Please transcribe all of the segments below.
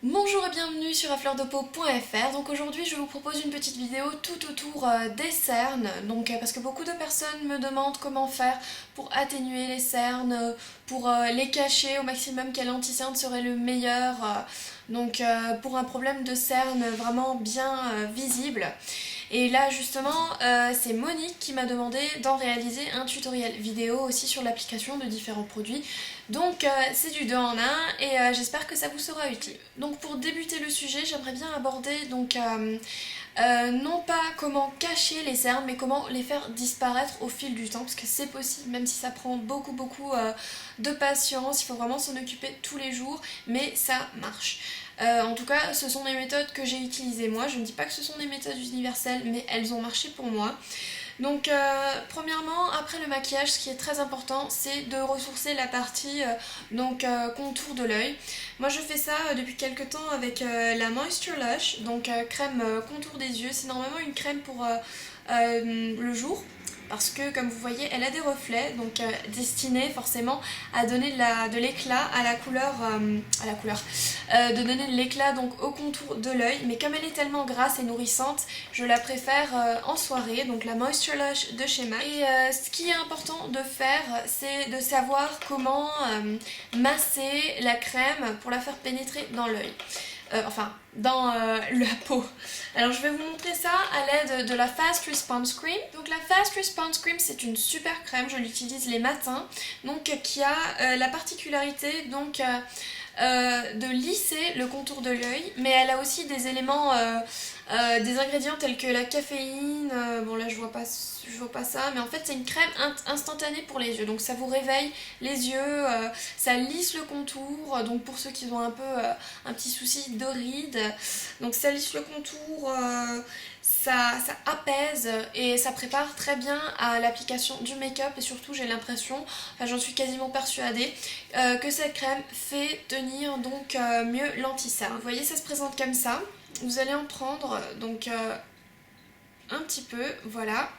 Bonjour et bienvenue sur afleurdepeau.fr. Donc aujourd'hui je vous propose une petite vidéo tout autour des cernes. Donc parce que beaucoup de personnes me demandent comment faire pour atténuer les cernes, pour les cacher au maximum, quel anti-cerne serait le meilleur. Donc pour un problème de cernes vraiment bien visible. Et là justement c'est Monique qui m'a demandé d'en réaliser un tutoriel vidéo aussi sur l'application de différents produits. Donc c'est du 2 en 1 et j'espère que ça vous sera utile. Donc pour débuter le sujet, j'aimerais bien aborder non pas comment cacher les cernes, mais comment les faire disparaître au fil du temps, parce que c'est possible, même si ça prend beaucoup de patience, il faut vraiment s'en occuper tous les jours, mais ça marche. En tout cas, ce sont des méthodes que j'ai utilisées moi. Je ne dis pas que ce sont des méthodes universelles, mais elles ont marché pour moi. Donc premièrement, après le maquillage, ce qui est très important, c'est de ressourcer la partie contour de l'œil. Moi je fais ça depuis quelques temps avec la Moisture Lush, donc crème contour des yeux. C'est normalement une crème pour le jour, parce que comme vous voyez elle a des reflets, donc destinée forcément à donner de l'éclat à la couleur, de donner de l'éclat donc au contour de l'œil, mais comme elle est tellement grasse et nourrissante, je la préfère en soirée, donc la Moisture Lush de chez MAC. Et ce qui est important de faire, c'est de savoir comment masser la crème pour la faire pénétrer dans l'œil. Dans la peau. Alors je vais vous montrer ça à l'aide de la Fast Response Cream. Donc la Fast Response Cream, c'est une super crème, je l'utilise les matins, donc qui a la particularité de lisser le contour de l'œil, mais elle a aussi des éléments, des ingrédients tels que la caféine, bon là je vois pas ça, mais en fait c'est une crème instantanée pour les yeux, donc ça vous réveille les yeux, ça lisse le contour, donc pour ceux qui ont un peu un petit souci de rides, donc ça lisse le contour, ça apaise et ça prépare très bien à l'application du make-up, et surtout j'ai l'impression, enfin j'en suis quasiment persuadée, que cette crème fait tenir donc mieux l'anti-cerne. Vous voyez, ça se présente comme ça. Vous allez en prendre donc un petit peu, voilà,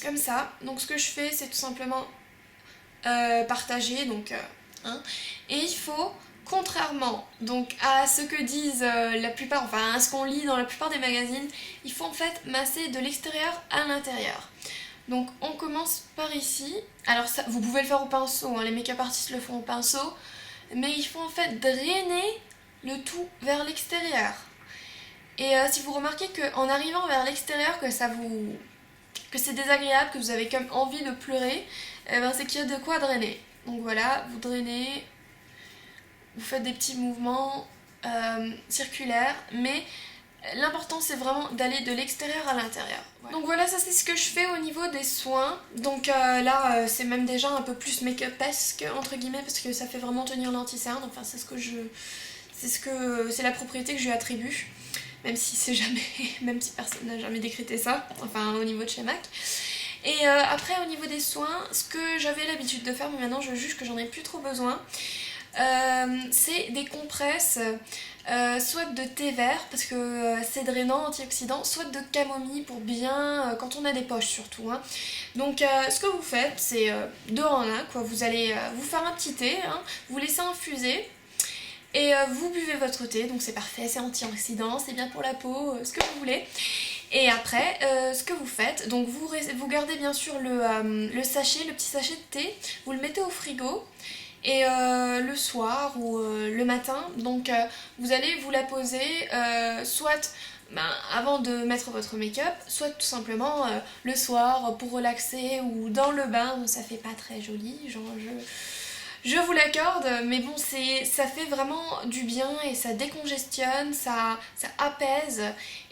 comme ça. Donc ce que je fais, c'est tout simplement partager, et il faut, contrairement donc à ce que disent la plupart, enfin à ce qu'on lit dans la plupart des magazines, il faut en fait masser de l'extérieur à l'intérieur. Donc on commence par ici. Alors ça, vous pouvez le faire au pinceau, hein, les make-up artistes le font au pinceau, mais il faut en fait drainer le tout vers l'extérieur. Et si vous remarquez qu'en arrivant vers l'extérieur, que c'est désagréable, que vous avez comme envie de pleurer, c'est qu'il y a de quoi drainer. Donc voilà, vous drainez, vous faites des petits mouvements circulaires, mais l'important c'est vraiment d'aller de l'extérieur à l'intérieur. Voilà. Donc voilà, ça c'est ce que je fais au niveau des soins. Donc là c'est même déjà un peu plus make-up-esque entre guillemets, parce que ça fait vraiment tenir l'anti-cerne. Enfin c'est la propriété que je lui attribue. Même si c'est jamais, même si personne n'a jamais décrété ça, enfin au niveau de chez MAC. Et après au niveau des soins, ce que j'avais l'habitude de faire, mais maintenant je juge que j'en ai plus trop besoin, c'est des compresses, soit de thé vert parce que c'est drainant, antioxydant, soit de camomille pour bien, quand on a des poches surtout, hein. Donc ce que vous faites, c'est 2 en 1, quoi. Vous allez vous faire un petit thé, hein, vous laissez infuser. Et vous buvez votre thé, donc c'est parfait, c'est antioxydant, c'est bien pour la peau, ce que vous voulez. Et après, ce que vous faites, donc vous gardez bien sûr le sachet, le petit sachet de thé, vous le mettez au frigo, et le soir ou le matin, donc vous allez vous la poser, soit avant de mettre votre make-up, soit tout simplement le soir pour relaxer, ou dans le bain, ça fait pas très joli, genre je vous l'accorde, mais bon, ça fait vraiment du bien et ça décongestionne, ça apaise,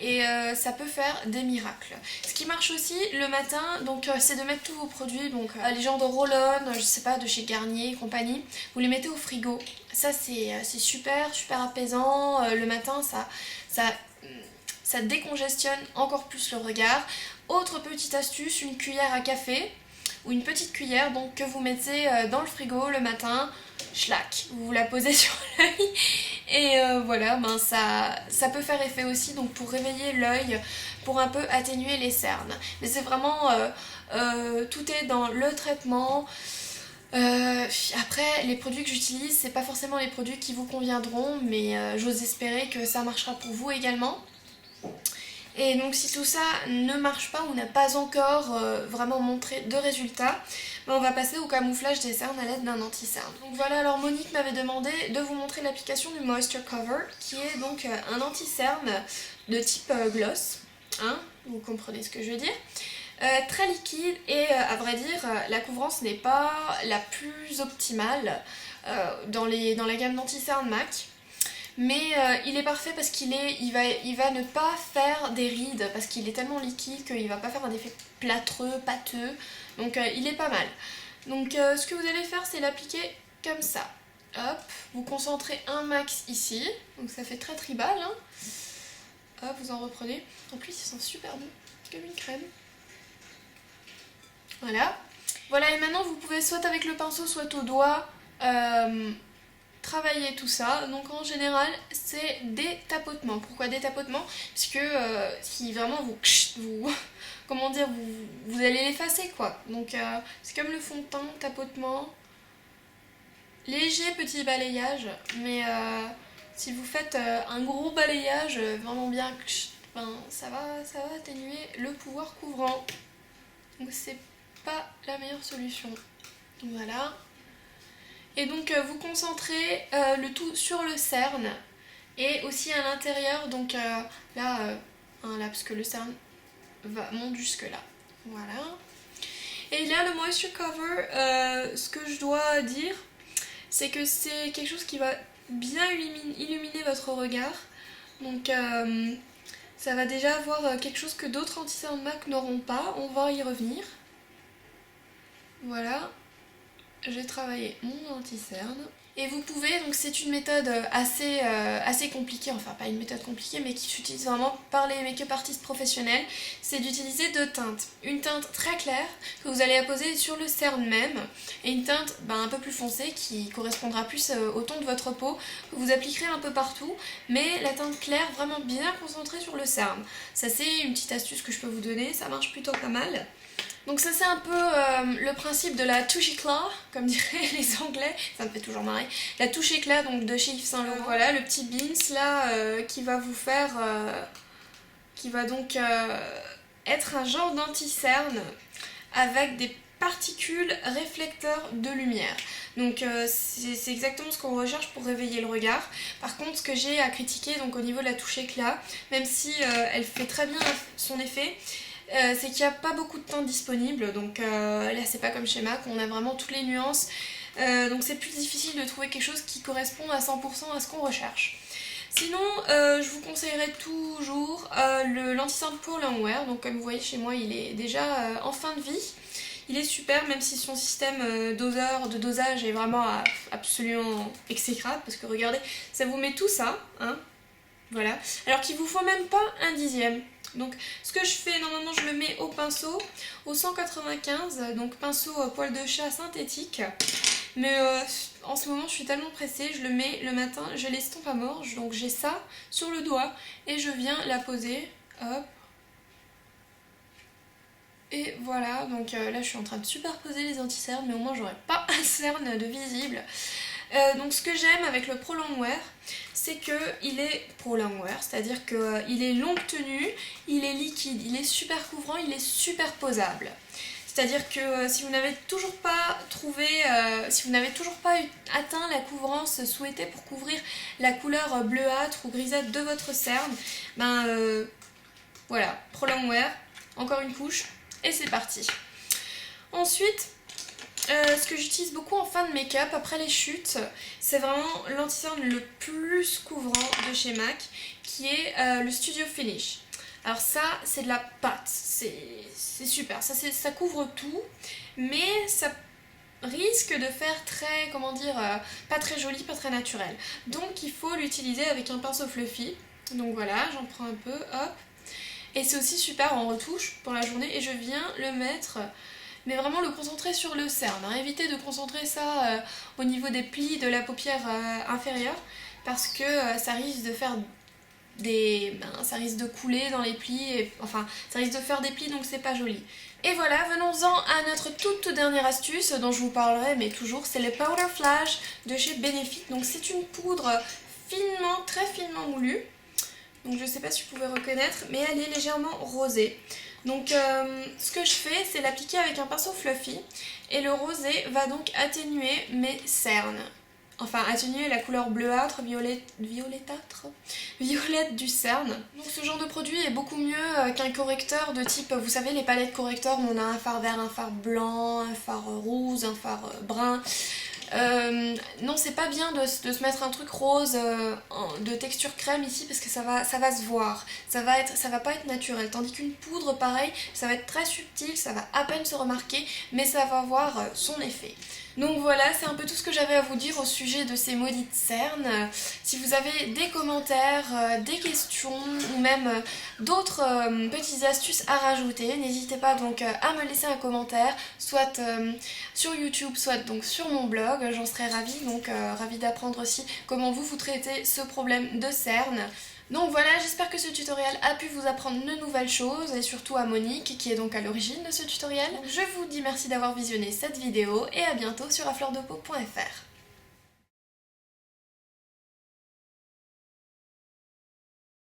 et ça peut faire des miracles. Ce qui marche aussi le matin, donc c'est de mettre tous vos produits, donc les genres de roll-on, je sais pas, de chez Garnier et compagnie, vous les mettez au frigo. Ça c'est super apaisant, le matin ça décongestionne encore plus le regard. Autre petite astuce, une cuillère à café, ou une petite cuillère donc que vous mettez dans le frigo le matin, schlac, vous la posez sur l'œil, et voilà, ça peut faire effet aussi donc pour réveiller l'œil, pour un peu atténuer les cernes. Mais c'est vraiment tout est dans le traitement. Après, les produits que j'utilise, c'est pas forcément les produits qui vous conviendront, mais j'ose espérer que ça marchera pour vous également. Et donc si tout ça ne marche pas ou n'a pas encore vraiment montré de résultats, ben, on va passer au camouflage des cernes à l'aide d'un anti-cerne. Donc voilà, alors Monique m'avait demandé de vous montrer l'application du Moisture Cover, qui est donc un anti-cerne de type gloss, hein, vous comprenez ce que je veux dire. Très liquide et à vrai dire la couvrance n'est pas la plus optimale dans la gamme d'anti-cerne MAC. Mais il est parfait parce il va ne pas faire des rides parce qu'il est tellement liquide qu'il va pas faire un effet plâtreux, pâteux. Donc il est pas mal. Donc ce que vous allez faire, c'est l'appliquer comme ça. Hop, vous concentrez un max ici. Donc ça fait très tribal, hein. Hop, vous en reprenez. En plus, ils sont super bons, comme une crème. Voilà. Voilà, et maintenant vous pouvez soit avec le pinceau, soit au doigt travailler tout ça. Donc en général, c'est des tapotements. Pourquoi des tapotements? Parce que si vraiment comment dire, vous allez l'effacer quoi. Donc c'est comme le fond de teint, tapotement. Léger petit balayage, mais si vous faites un gros balayage vraiment bien, ben, ça va atténuer le pouvoir couvrant. Donc c'est pas la meilleure solution. Donc voilà. Et donc vous concentrez le tout sur le cerne et aussi à l'intérieur, donc là, parce que le cerne monte jusque là. Voilà. Et là, le Moisture Cover, ce que je dois dire, c'est que c'est quelque chose qui va bien illuminer votre regard. Donc ça va déjà avoir quelque chose que d'autres anti-cerne MAC n'auront pas. On va y revenir. Voilà. J'ai travaillé mon anti-cerne. Et vous pouvez, donc c'est une méthode assez compliquée, enfin pas une méthode compliquée, mais qui s'utilise vraiment par les make-up artistes professionnels, c'est d'utiliser deux teintes. Une teinte très claire que vous allez apposer sur le cerne même, et une teinte un peu plus foncée qui correspondra plus au ton de votre peau, que vous appliquerez un peu partout, mais la teinte claire vraiment bien concentrée sur le cerne. Ça c'est une petite astuce que je peux vous donner, ça marche plutôt pas mal. Donc ça c'est un peu le principe de la touche éclat, comme diraient les anglais, ça me fait toujours marrer. La touche éclat donc de chez Yves Saint Laurent. Voilà le petit beans là qui va vous faire, qui va donc être un genre d'anti-cerne avec des particules réflecteurs de lumière. Donc c'est exactement ce qu'on recherche pour réveiller le regard. Par contre ce que j'ai à critiquer donc au niveau de la touche éclat, même si elle fait très bien son effet, c'est qu'il n'y a pas beaucoup de teinte disponible, donc là c'est pas comme chez MAC, on a vraiment toutes les nuances, donc c'est plus difficile de trouver quelque chose qui correspond à 100% à ce qu'on recherche. Sinon, je vous conseillerais toujours l'anti-cerne pour Longwear, donc comme vous voyez chez moi il est déjà en fin de vie. Il est super même si son système de dosage est vraiment absolument exécrable, parce que regardez, ça vous met tout ça, hein, voilà, alors qu'il vous faut même pas un dixième. Donc ce que je fais, normalement je le mets au pinceau, au 195, donc pinceau poil de chat synthétique. Mais en ce moment je suis tellement pressée, je le mets le matin, je l'estompe à mort, donc j'ai ça sur le doigt et je viens la poser, hop. Et voilà, donc là je suis en train de superposer les anti-cernes, mais au moins j'aurai pas un cerne de visible. Donc ce que j'aime avec le Pro Longwear, c'est qu'il est Pro Longwear, c'est-à-dire qu'il est longue tenue, il est liquide, il est super couvrant, il est super posable. C'est-à-dire que si vous n'avez toujours pas trouvé, si vous n'avez toujours pas atteint la couvrance souhaitée pour couvrir la couleur bleuâtre ou grisâtre de votre cerne, voilà, Pro Longwear, encore une couche, et c'est parti. Ensuite, ce que j'utilise beaucoup en fin de make-up après les chutes, c'est vraiment l'anti-cerne le plus couvrant de chez MAC, qui est le Studio Finish. Alors ça, c'est de la pâte, c'est super, ça couvre tout, mais ça risque de faire très, comment dire, pas très joli, pas très naturel. Donc il faut l'utiliser avec un pinceau fluffy. Donc voilà, j'en prends un peu, hop. Et c'est aussi super en retouche pour la journée, et je viens le mettre, mais vraiment le concentrer sur le cerne, hein. Évitez de concentrer ça au niveau des plis de la paupière inférieure, parce que ça risque de faire ça risque de couler dans les plis, enfin ça risque de faire des plis donc c'est pas joli. Et voilà, venons-en à notre toute dernière astuce dont je vous parlerai mais toujours, c'est le Powder Flash de chez Benefit. Donc c'est une poudre très finement moulue. Donc je sais pas si vous pouvez reconnaître, mais elle est légèrement rosée. Donc ce que je fais, c'est l'appliquer avec un pinceau fluffy et le rosé va donc atténuer mes cernes. Enfin, atténuer la couleur bleuâtre, violette du cerne. Donc ce genre de produit est beaucoup mieux qu'un correcteur de type, vous savez, les palettes correcteurs où on a un fard vert, un fard blanc, un fard rose, un fard brun. Non, c'est pas bien de se mettre un truc rose de texture crème ici parce que ça va se voir, ça va pas être naturel, tandis qu'une poudre pareil, ça va être très subtil, ça va à peine se remarquer, mais ça va avoir son effet. Donc voilà, c'est un peu tout ce que j'avais à vous dire au sujet de ces maudites cernes. Si vous avez des commentaires, des questions ou même d'autres petites astuces à rajouter, n'hésitez pas donc à me laisser un commentaire, soit sur YouTube, soit donc sur mon blog. J'en serais ravie, donc ravie d'apprendre aussi comment vous traitez ce problème de cernes. Donc voilà, j'espère que ce tutoriel a pu vous apprendre de nouvelles choses et surtout à Monique qui est donc à l'origine de ce tutoriel. Je vous dis merci d'avoir visionné cette vidéo et à bientôt sur afleurdepeau.fr.